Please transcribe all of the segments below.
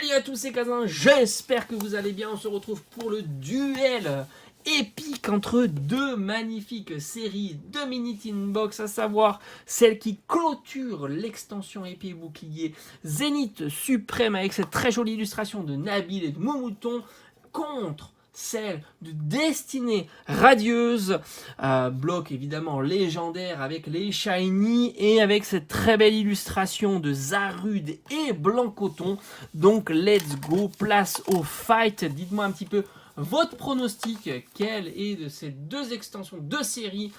Salut à tous, c'est Kazan, j'espère que vous allez bien. On se retrouve pour le duel épique entre deux magnifiques séries de Mini Teen Box, à savoir celle qui clôture l'extension épée et bouclier Zénith Suprême avec cette très jolie illustration de Nabil et de Momouton contre celle de Destinée Radieuse, bloc évidemment légendaire avec les shiny et avec cette très belle illustration de Zarud et Blancoton. Donc let's go, place au fight. Dites-moi un petit peu votre pronostic, quelle est de ces deux extensions, deux séries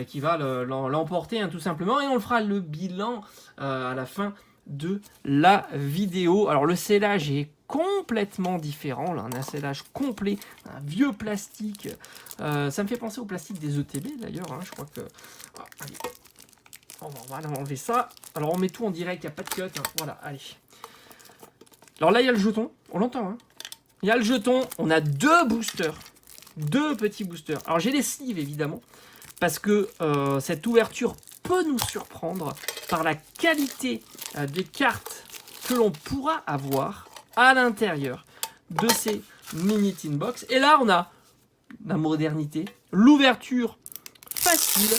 qui va l'emporter tout simplement, et on le fera le bilan à la fin de la vidéo. Alors le scellage est complètement différent, là, on a un scellage complet, un vieux plastique, ça me fait penser au plastique des ETB d'ailleurs, hein, je crois que... Ah, allez. On va enlever ça, alors on met tout en direct, il n'y a pas de cut, hein. Voilà, allez. Alors là il y a le jeton, on l'entend, hein. Il y a le jeton, on a deux boosters, deux petits boosters. Alors j'ai les sleeves évidemment, parce que cette ouverture peut nous surprendre par la qualité des cartes que l'on pourra avoir à l'intérieur de ces Mini Teen Box. Et là, on a la modernité, l'ouverture facile.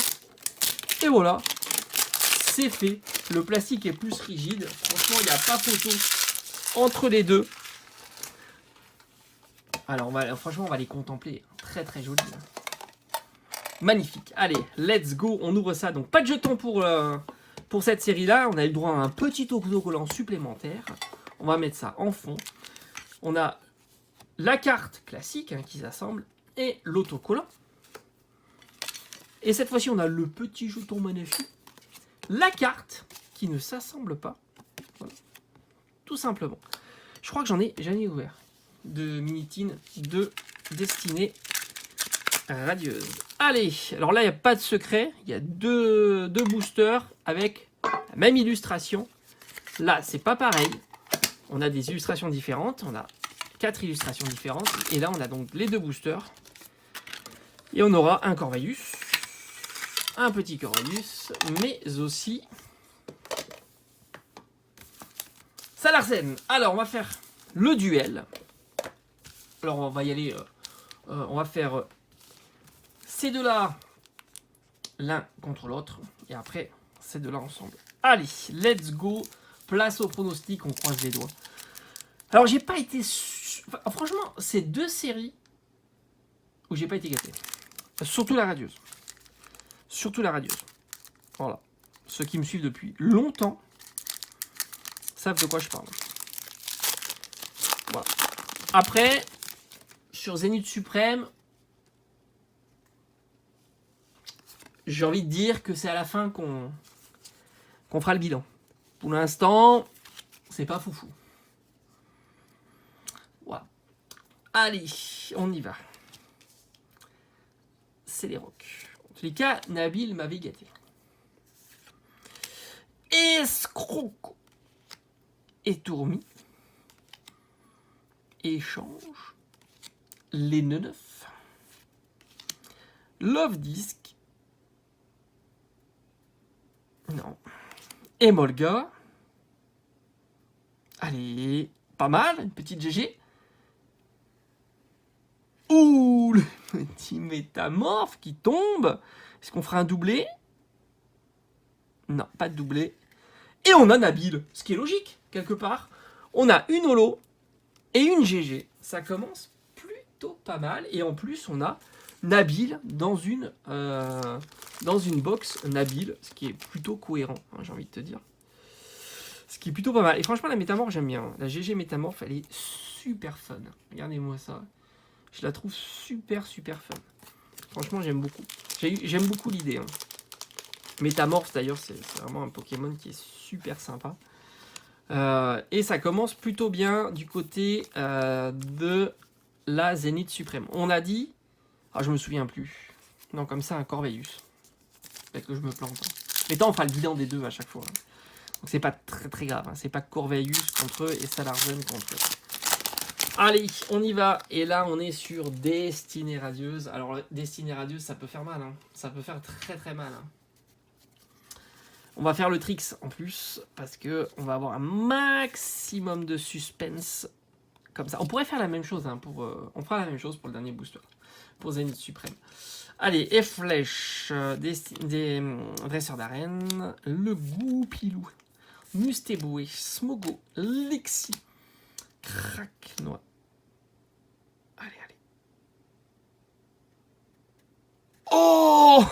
Et voilà, c'est fait. Le plastique est plus rigide. Franchement, il n'y a pas photo entre les deux. Alors, franchement, on va les contempler. Très, très joli. Magnifique. Allez, let's go. On ouvre ça. Donc, pas de jetons pour cette série-là. On a eu le droit à un petit autocollant supplémentaire. On va mettre ça en fond. On a la carte classique qui s'assemble et l'autocollant. Et cette fois-ci, on a le petit jeton magnifique. La carte qui ne s'assemble pas. Voilà. Tout simplement. Je crois que j'en ai jamais ouvert de Mini Teen de Destinée Radieuse. Allez, alors là, il n'y a pas de secret. Il y a deux boosters avec la même illustration. Là, c'est pas pareil. On a des illustrations différentes, on a 4 illustrations différentes, et là on a donc les deux boosters, et on aura un Corvalius, un petit Corvalius, mais aussi Salarsen. Alors on va faire le duel, alors on va y aller, on va faire ces deux-là l'un contre l'autre, et après ces deux-là ensemble. Allez, let's go. Place au pronostic, on croise les doigts. Alors, j'ai pas été... Franchement, c'est deux séries où j'ai pas été gâté. Surtout la radieuse. Surtout la radieuse. Voilà. Ceux qui me suivent depuis longtemps savent de quoi je parle. Voilà. Après, sur Zénith Suprême, j'ai envie de dire que c'est à la fin qu'on fera le bilan. Pour l'instant, c'est pas foufou. Voilà. Allez, on y va. C'est les rocs. En tous les cas, Nabil m'avait gâté. Escroc. Étourmi. Échange. Les neufs. Love Disc. Non. Emolga. Allez, pas mal, une petite GG. Ouh, le petit métamorphe qui tombe. Est-ce qu'on fera un doublé? Non, pas de doublé. Et on a Nabil, ce qui est logique, quelque part. On a une holo et une GG. Ça commence plutôt pas mal. Et en plus, on a Nabil dans une box Nabil, ce qui est plutôt cohérent, hein, j'ai envie de te dire. Ce qui est plutôt pas mal. Et franchement, la métamorphe, j'aime bien. La GG métamorphe, elle est super fun. Regardez-moi ça. Je la trouve super, super fun. Franchement, j'aime beaucoup. J'aime beaucoup l'idée. Hein. Métamorphe, d'ailleurs, c'est vraiment un Pokémon qui est super sympa. Et ça commence plutôt bien du côté de la Zénith Suprême. On a dit... Ah, je me souviens plus. Non, comme ça, un Corvalius. Peut-être que je me plante. Mais tant, on fera le bilan des deux à chaque fois. Hein. Donc c'est pas très très grave. Hein. C'est pas Corvalius contre eux et Salarsen contre eux. Allez, on y va. Et là, on est sur Destinée Radieuse. Alors, Destinée Radieuse, ça peut faire mal. Hein. Ça peut faire très très mal. Hein. On va faire le tricks en plus, parce que on va avoir un maximum de suspense. Comme ça. On pourrait faire la même chose, hein, on fera la même chose pour le dernier booster, pour Zénith Suprême. Allez, et flèche, des dresseurs d'arène, le Goupilou, Mustéboué, Smogo, Lexi, Craquenois. Allez, allez. Oh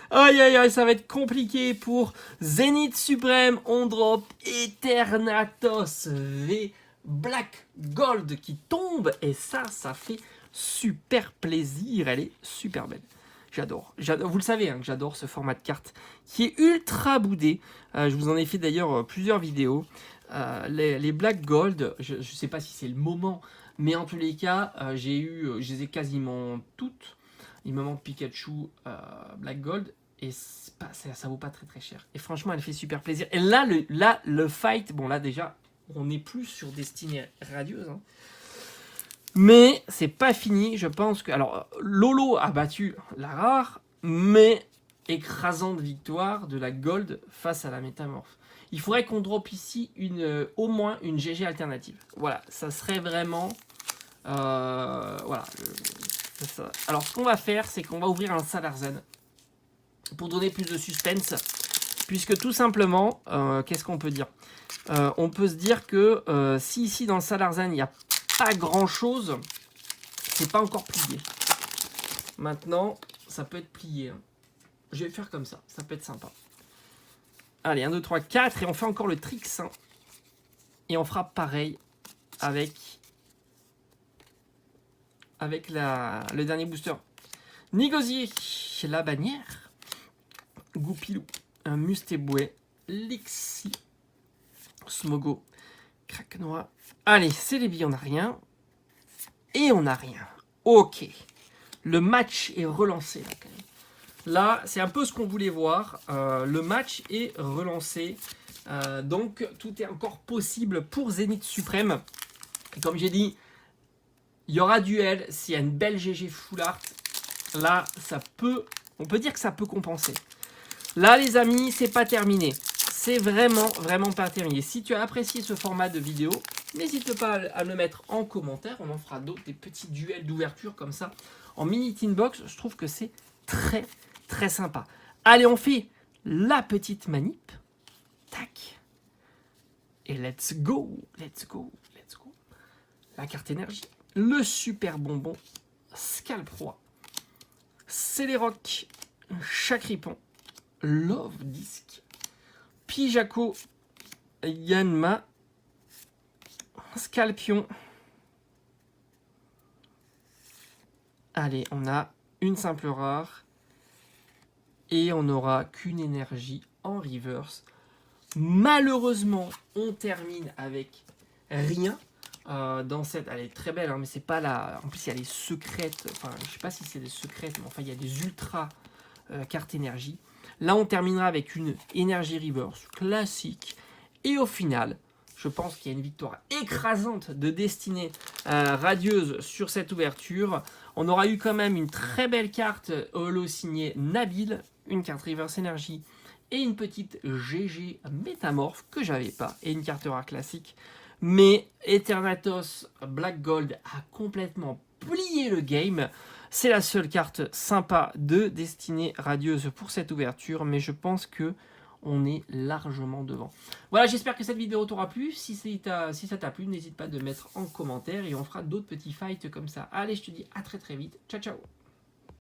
aïe aïe aïe, ça va être compliqué pour Zénith Suprême. On drop Eternatus V Black Gold qui tombe. Et ça fait super plaisir. Elle est super belle. J'adore. Vous le savez, hein, que j'adore ce format de carte qui est ultra boudé. Je vous en ai fait d'ailleurs plusieurs vidéos. Les Black Gold, je ne sais pas si c'est le moment, mais en tous les cas, je les ai quasiment toutes. Il me manque Pikachu Black Gold et ça vaut pas très très cher. Et franchement, elle fait super plaisir. Et là, le fight, bon là déjà, on n'est plus sur Destinée Radieuse. Hein. Mais c'est pas fini, je pense que... Alors, Lolo a battu la rare, mais écrasante victoire de la Gold face à la Métamorphe. Il faudrait qu'on drop ici au moins une GG alternative. Voilà, ça serait vraiment... voilà. Ça. Alors, ce qu'on va faire, c'est qu'on va ouvrir un Salarzan pour donner plus de suspense. Puisque tout simplement, qu'est-ce qu'on peut dire on peut se dire que si ici dans le Salarzan, il n'y a pas grand-chose, c'est pas encore plié. Maintenant, ça peut être plié. Hein. Je vais faire comme ça, ça peut être sympa. Allez, 1, 2, 3, 4, et on fait encore le tricks. Hein. Et on fera pareil avec le dernier booster. Nigosier, la bannière. Goupilou, un Mustéboué, Lexi, Smogo, Craquenois. Allez, c'est les billes, on n'a rien. Et on n'a rien. Ok. Le match est relancé. Là, quand même. Là, c'est un peu ce qu'on voulait voir. Le match est relancé. Donc, tout est encore possible pour Zénith Suprême. Et comme j'ai dit, il y aura duel. S'il y a une belle GG full art, là, on peut dire que ça peut compenser. Là, les amis, c'est pas terminé. C'est vraiment, vraiment pas terminé. Si tu as apprécié ce format de vidéo, n'hésite pas à le mettre en commentaire. On en fera d'autres, des petits duels d'ouverture comme ça. En mini tin box, je trouve que c'est très, très sympa. Allez, on fait la petite manip. Tac. Et let's go. Let's go. Let's go. La carte énergie. Le super bonbon. Scalp-Roi. Céléroc. Chacripon. Love Disc. Pijaco. Yanma. Scalpion. Allez, on a une simple rare. Et on n'aura qu'une énergie en reverse. Malheureusement, on termine avec rien. Dans cette... Elle est très belle, hein, mais c'est pas la... En plus, il y a les secrètes. Enfin, je sais pas si c'est des secrètes, mais enfin, il y a des ultra cartes énergie. Là, on terminera avec une énergie reverse classique. Et au final, je pense qu'il y a une victoire écrasante de Destinée Radieuse sur cette ouverture. On aura eu quand même une très belle carte holo signée Nabil, une carte reverse énergie et une petite GG métamorphe que j'avais pas, et une carte rare classique. Mais Eternatus Black Gold a complètement plié le game. C'est la seule carte sympa de Destinée Radieuse pour cette ouverture, mais je pense que on est largement devant. Voilà, j'espère que cette vidéo t'aura plu. Si ça t'a plu, n'hésite pas de mettre en commentaire et on fera d'autres petits fights comme ça. Allez, je te dis à très très vite. Ciao, ciao.